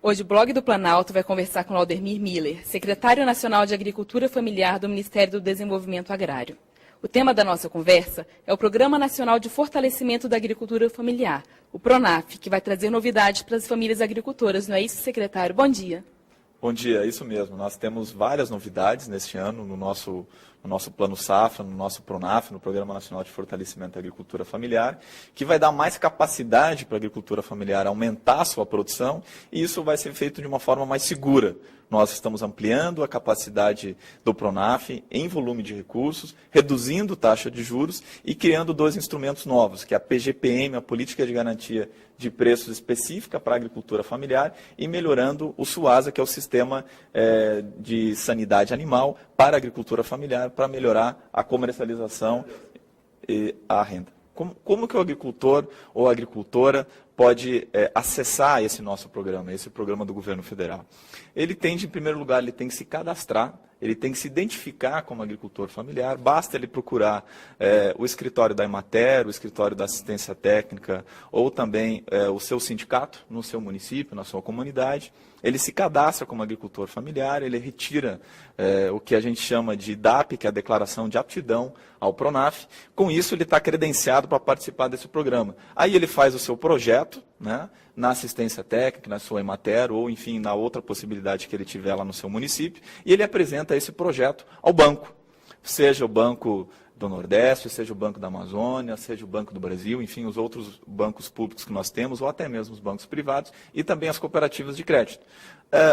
Hoje o Blog do Planalto vai conversar com Laudemir Miller, secretário nacional de Agricultura Familiar do Ministério do Desenvolvimento Agrário. O tema da nossa conversa é o Programa Nacional de Fortalecimento da Agricultura Familiar, o PRONAF, que vai trazer novidades para as famílias agricultoras. Não é isso, secretário? Bom dia. Bom dia, é isso mesmo. Nós temos várias novidades neste ano no nosso Plano Safra, no nosso PRONAF, no Programa Nacional de Fortalecimento da Agricultura Familiar, que vai dar mais capacidade para a agricultura familiar aumentar a sua produção, e isso vai ser feito de uma forma mais segura. Nós estamos ampliando a capacidade do PRONAF em volume de recursos, reduzindo taxa de juros e criando dois instrumentos novos, que é a PGPM, a Política de Garantia de Preços Específica para a Agricultura Familiar, e melhorando o SUASA, que é o Sistema de Sanidade Animal para a Agricultura Familiar, para melhorar a comercialização e a renda. Como que o agricultor ou a agricultora pode acessar esse nosso programa, esse programa do governo federal? Ele tem, em primeiro lugar, ele tem que se cadastrar, ele tem que se identificar como agricultor familiar, basta ele procurar o escritório da Emater, o escritório da assistência técnica, ou também o seu sindicato no seu município, na sua comunidade. Ele se cadastra como agricultor familiar, ele retira o que a gente chama de DAP, que é a Declaração de Aptidão ao PRONAF. Com isso, ele está credenciado para participar desse programa. Aí ele faz o seu projeto, né, na assistência técnica, na sua Emater, ou enfim, na outra possibilidade que ele tiver lá no seu município, e ele apresenta esse projeto ao banco, seja o Banco do Nordeste, seja o Banco da Amazônia, seja o Banco do Brasil, enfim, os outros bancos públicos que nós temos, ou até mesmo os bancos privados, e também as cooperativas de crédito.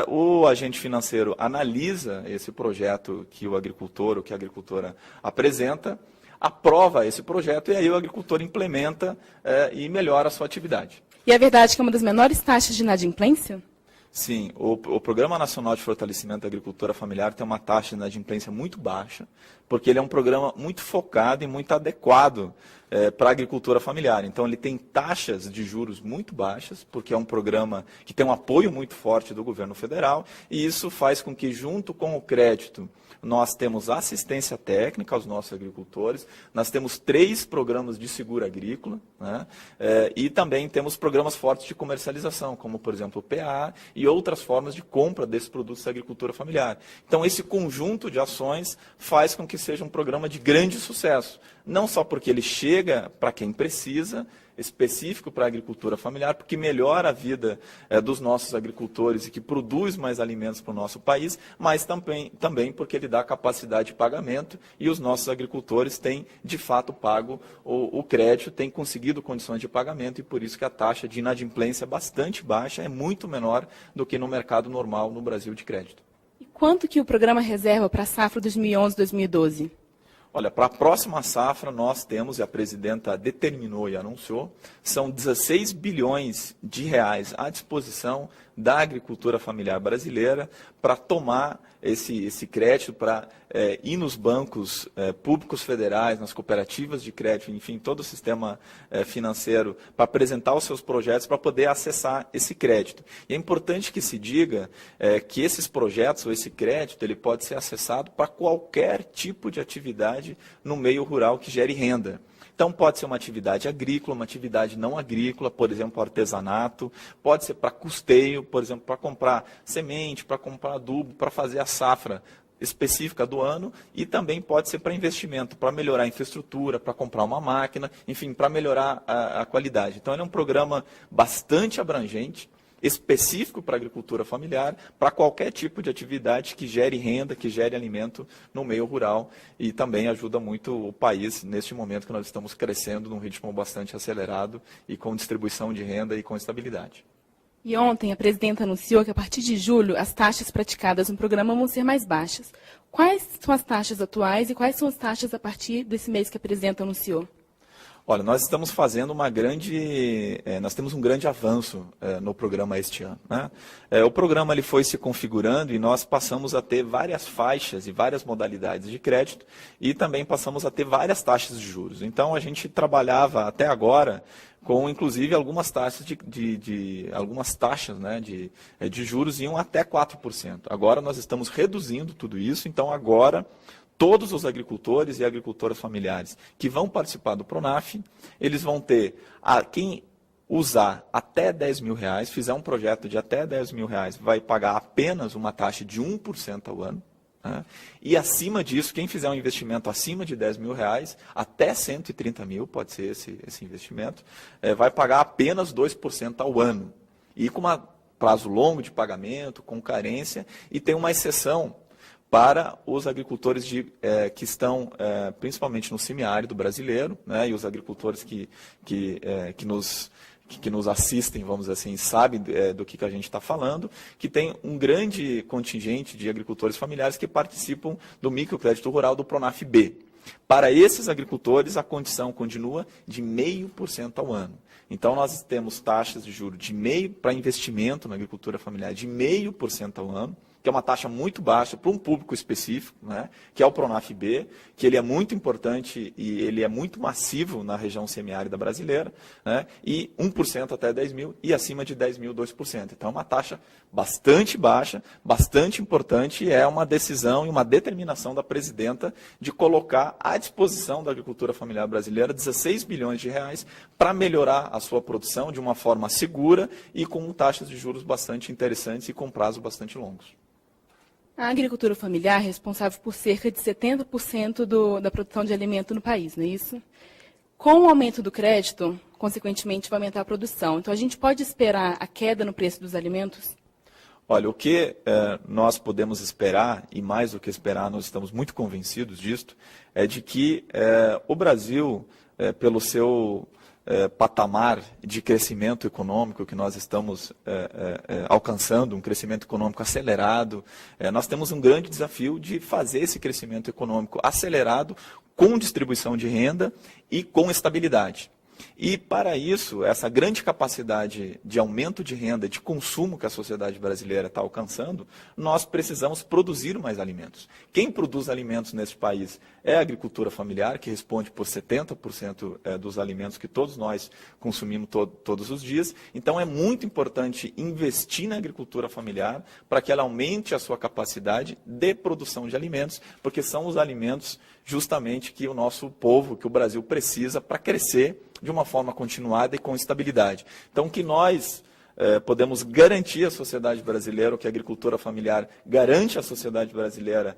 O agente financeiro analisa esse projeto que o agricultor ou que a agricultora apresenta, aprova esse projeto, e aí o agricultor implementa e melhora a sua atividade. E é verdade que é uma das menores taxas de inadimplência? Sim, o Programa Nacional de Fortalecimento da Agricultura Familiar tem uma taxa de inadimplência muito baixa, porque ele é um programa muito focado e muito adequado para a agricultura familiar. Então, ele tem taxas de juros muito baixas, porque é um programa que tem um apoio muito forte do governo federal, e isso faz com que, junto com o crédito, nós temos assistência técnica aos nossos agricultores, nós temos 3 programas de seguro agrícola, né, e também temos programas fortes de comercialização, como, por exemplo, o PA e outras formas de compra desses produtos da agricultura familiar. Então, esse conjunto de ações faz com que seja um programa de grande sucesso, não só porque ele chega para quem precisa, específico para a agricultura familiar, porque melhora a vida dos nossos agricultores e que produz mais alimentos para o nosso país, mas também porque ele dá capacidade de pagamento e os nossos agricultores têm, de fato, pago o crédito, têm conseguido condições de pagamento, e por isso que a taxa de inadimplência é bastante baixa, é muito menor do que no mercado normal no Brasil de crédito. E quanto que o programa reserva para a safra 2011-2012? Olha, para a próxima safra nós temos, e a presidenta determinou e anunciou, são 16 bilhões de reais à disposição da agricultura familiar brasileira para tomar esse crédito, para ir nos bancos públicos federais, nas cooperativas de crédito, enfim, todo o sistema financeiro, para apresentar os seus projetos, para poder acessar esse crédito. E é importante que se diga que esses projetos, ou esse crédito, ele pode ser acessado para qualquer tipo de atividade no meio rural que gere renda. Então, pode ser uma atividade agrícola, uma atividade não agrícola, por exemplo, artesanato, pode ser para custeio, por exemplo, para comprar semente, para comprar adubo, para fazer a safra específica do ano, e também pode ser para investimento, para melhorar a infraestrutura, para comprar uma máquina, enfim, para melhorar a qualidade. Então, ele é um programa bastante abrangente, específico para a agricultura familiar, para qualquer tipo de atividade que gere renda, que gere alimento no meio rural, e também ajuda muito o país neste momento que nós estamos crescendo num ritmo bastante acelerado e com distribuição de renda e com estabilidade. E ontem a presidenta anunciou que a partir de julho as taxas praticadas no programa vão ser mais baixas. Quais são as taxas atuais e quais são as taxas a partir desse mês que a presidenta anunciou? Olha, nós estamos fazendo nós temos um grande avanço no programa este ano, né? O programa ele foi se configurando e nós passamos a ter várias faixas e várias modalidades de crédito, e também passamos a ter várias taxas de juros. Então, a gente trabalhava até agora com, inclusive, algumas taxas né, de juros iam até 4%. Agora nós estamos reduzindo tudo isso, então agora todos os agricultores e agricultoras familiares que vão participar do PRONAF, eles vão ter, quem usar até R$10.000, fizer um projeto de até R$10.000, vai pagar apenas uma taxa de 1% ao ano. Né? E acima disso, quem fizer um investimento acima de R$10.000, até 130 mil, pode ser esse investimento, vai pagar apenas 2% ao ano. E com um prazo longo de pagamento, com carência, e tem uma exceção para os agricultores que estão principalmente no semiárido brasileiro, né, e os agricultores que nos assistem, vamos dizer assim, sabem do que a gente está falando, que tem um grande contingente de agricultores familiares que participam do microcrédito rural do Pronaf-B. Para esses agricultores, a condição continua de 0,5% ao ano. Então, nós temos taxas de juros de para investimento na agricultura familiar de 0,5% ao ano, que é uma taxa muito baixa para um público específico, né, que é o Pronaf-B, que ele é muito importante e ele é muito massivo na região semiárida brasileira, né, e 1% até 10 mil e acima de 10 mil, 2%. Então, é uma taxa bastante baixa, bastante importante, e é uma decisão e uma determinação da presidenta de colocar à disposição da agricultura familiar brasileira 16 bilhões de reais para melhorar a sua produção de uma forma segura e com taxas de juros bastante interessantes e com prazos bastante longos. A agricultura familiar é responsável por cerca de 70% da produção de alimento no país, não é isso? Com o aumento do crédito, consequentemente, vai aumentar a produção. Então, a gente pode esperar a queda no preço dos alimentos? Olha, o que nós podemos esperar, e mais do que esperar, nós estamos muito convencidos disto, é de que o Brasil, pelo seu patamar de crescimento econômico que nós estamos alcançando, um crescimento econômico acelerado, nós temos um grande desafio de fazer esse crescimento econômico acelerado com distribuição de renda e com estabilidade. E, para isso, essa grande capacidade de aumento de renda, de consumo que a sociedade brasileira está alcançando, nós precisamos produzir mais alimentos. Quem produz alimentos neste país é a agricultura familiar, que responde por 70% dos alimentos que todos nós consumimos todos os dias. Então, é muito importante investir na agricultura familiar para que ela aumente a sua capacidade de produção de alimentos, porque são os alimentos justamente que o nosso povo, que o Brasil precisa para crescer de uma forma continuada e com estabilidade. Então, que nós podemos garantir à sociedade brasileira, o que a agricultura familiar garante à sociedade brasileira,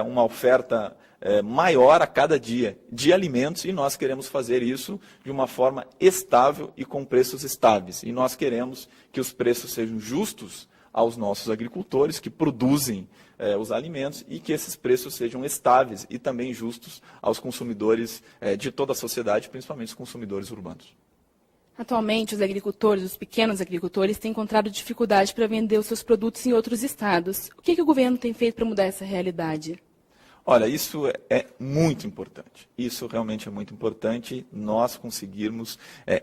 uma oferta maior a cada dia de alimentos, e nós queremos fazer isso de uma forma estável e com preços estáveis. E nós queremos que os preços sejam justos aos nossos agricultores que produzem os alimentos, e que esses preços sejam estáveis e também justos aos consumidores de toda a sociedade, principalmente os consumidores urbanos. Atualmente, os agricultores, os pequenos agricultores, têm encontrado dificuldade para vender os seus produtos em outros estados. O que o governo tem feito para mudar essa realidade? Olha, isso é muito importante. Isso realmente é muito importante, nós conseguirmos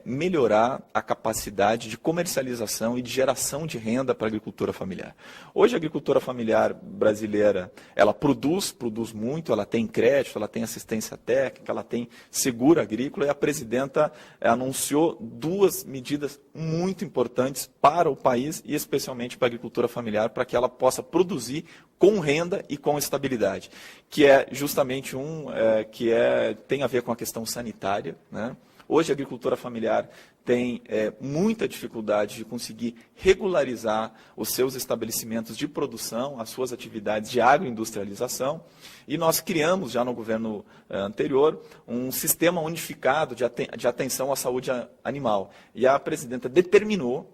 melhorar a capacidade de comercialização e de geração de renda para a agricultura familiar. Hoje a agricultura familiar brasileira, ela produz muito, ela tem crédito, ela tem assistência técnica, ela tem seguro agrícola, e a presidenta anunciou 2 medidas muito importantes para o país e especialmente para a agricultura familiar, para que ela possa produzir com renda e com estabilidade, que é justamente tem a ver com a questão sanitária, né? Hoje a agricultura familiar tem muita dificuldade de conseguir regularizar os seus estabelecimentos de produção, as suas atividades de agroindustrialização, e nós criamos já no governo anterior um sistema unificado de atenção à saúde animal, e a presidenta determinou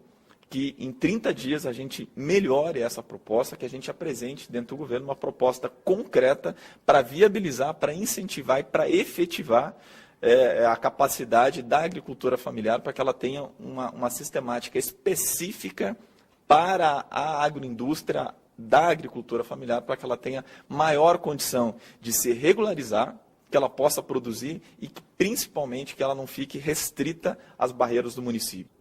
que em 30 dias a gente melhore essa proposta, que a gente apresente dentro do governo uma proposta concreta para viabilizar, para incentivar e para efetivar a capacidade da agricultura familiar, para que ela tenha uma sistemática específica para a agroindústria da agricultura familiar, para que ela tenha maior condição de se regularizar, que ela possa produzir e que, principalmente, que ela não fique restrita às barreiras do município.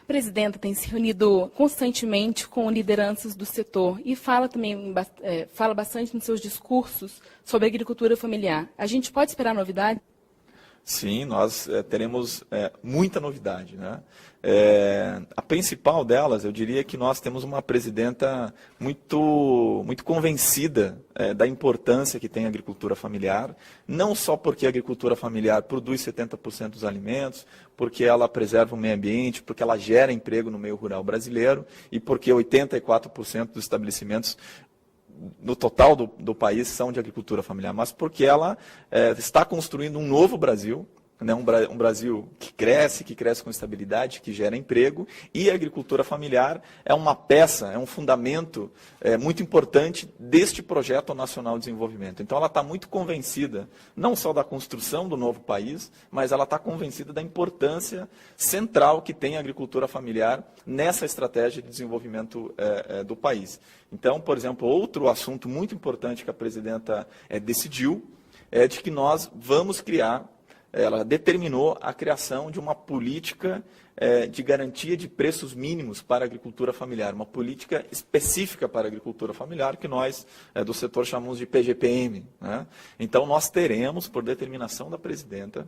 A presidenta tem se reunido constantemente com lideranças do setor e fala bastante nos seus discursos sobre a agricultura familiar. A gente pode esperar novidades? Sim, nós teremos muita novidade, né? A principal delas, eu diria que nós temos uma presidenta muito convencida da importância que tem a agricultura familiar, não só porque a agricultura familiar produz 70% dos alimentos, porque ela preserva o meio ambiente, porque ela gera emprego no meio rural brasileiro e porque 84% dos estabelecimentos no total do país são de agricultura familiar, mas porque ela está construindo um novo Brasil, né, um Brasil que cresce com estabilidade, que gera emprego, e a agricultura familiar é uma peça, é um fundamento muito importante deste projeto nacional de desenvolvimento. Então ela está muito convencida, não só da construção do novo país, mas ela está convencida da importância central que tem a agricultura familiar nessa estratégia de desenvolvimento do país. Então, por exemplo, outro assunto muito importante que a presidenta decidiu é de que nós vamos criar, ela determinou a criação de uma política de garantia de preços mínimos para a agricultura familiar, uma política específica para a agricultura familiar, que nós do setor chamamos de PGPM, né? Então, nós teremos, por determinação da presidenta,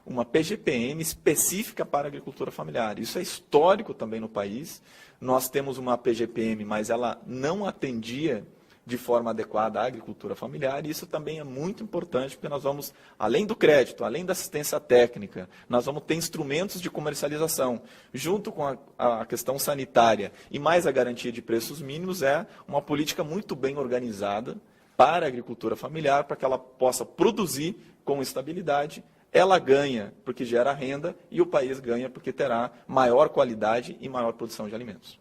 uma PGPM específica para a agricultura familiar. Isso é histórico também no país. Nós temos uma PGPM, mas ela não atendia de forma adequada à agricultura familiar, e isso também é muito importante, porque nós vamos, além do crédito, além da assistência técnica, nós vamos ter instrumentos de comercialização, junto com a questão sanitária e mais a garantia de preços mínimos, é uma política muito bem organizada para a agricultura familiar, para que ela possa produzir com estabilidade. Ela ganha porque gera renda e o país ganha porque terá maior qualidade e maior produção de alimentos.